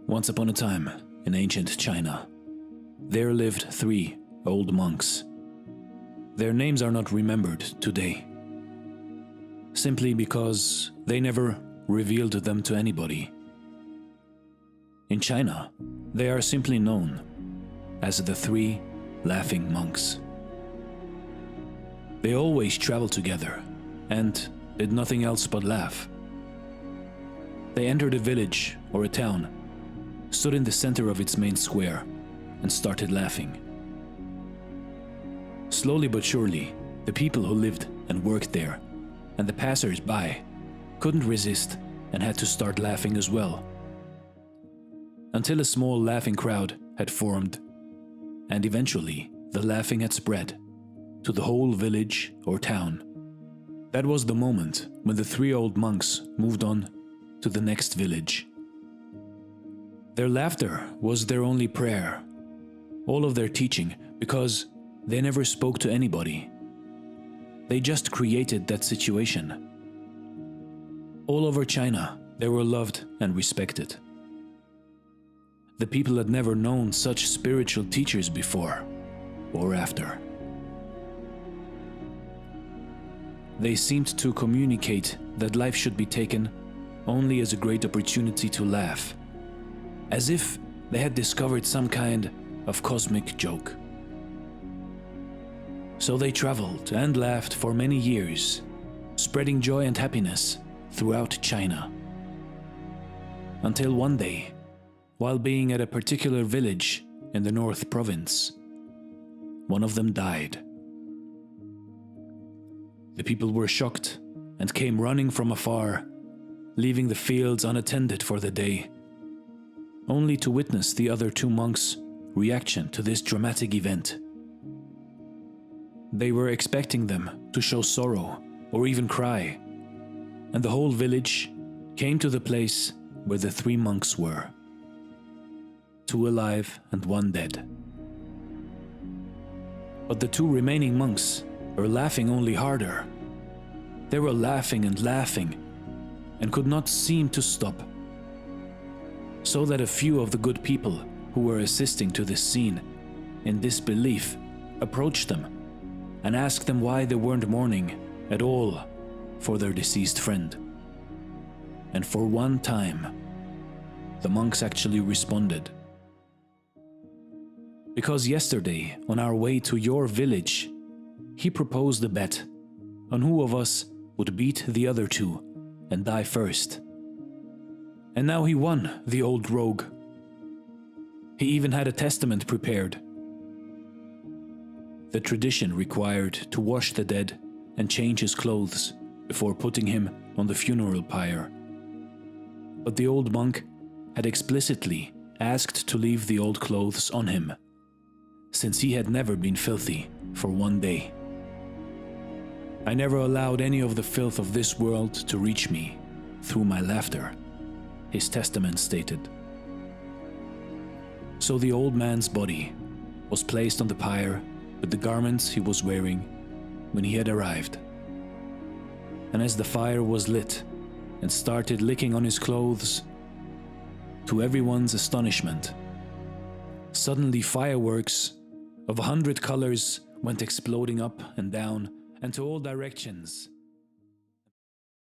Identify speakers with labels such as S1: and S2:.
S1: Once upon a time, in ancient China, there lived 3 old monks. Their names are not remembered today, simply because they never revealed them to anybody. In China, they are simply known as the 3 laughing monks. They always traveled together and did nothing else but laugh. They entered a village or a town, stood in the center of its main square, and started laughing. Slowly but surely, the people who lived and worked there, and the passers-by, couldn't resist and had to start laughing as well. Until a small laughing crowd had formed, and eventually the laughing had spread to the whole village or town. That was the moment when the 3 old monks moved on to the next village. Their laughter was their only prayer, all of their teaching, because they never spoke to anybody. They just created that situation. All over China, they were loved and respected. The people had never known such spiritual teachers before or after. They seemed to communicate that life should be taken only as a great opportunity to laugh, as if they had discovered some kind of cosmic joke. So they traveled and laughed for many years, spreading joy and happiness throughout China. Until one day, while being at a particular village in the North Province, one of them died. The people were shocked and came running from afar, leaving the fields unattended for the day, only to witness the other 2 monks' reaction to this dramatic event. They were expecting them to show sorrow or even cry, and the whole village came to the place where the 3 monks were. 2 alive and 1 dead. But the 2 remaining monks were laughing only harder. They were laughing and could not seem to stop. So that a few of the good people who were assisting to this scene, in disbelief, approached them and asked them why they weren't mourning at all for their deceased friend. And for one time, the monks actually responded. Because yesterday, on our way to your village, he proposed a bet on who of us would beat the other 2 and die first. And now he won, the old rogue. He even had a testament prepared. The tradition required to wash the dead and change his clothes before putting him on the funeral pyre. But the old monk had explicitly asked to leave the old clothes on him, since he had never been filthy for 1 day. I never allowed any of the filth of this world to reach me through my laughter, his testament stated. So the old man's body was placed on the pyre with the garments he was wearing when he had arrived. And as the fire was lit and started licking on his clothes, to everyone's astonishment, suddenly fireworks of 100 colors went exploding up and down and to all directions,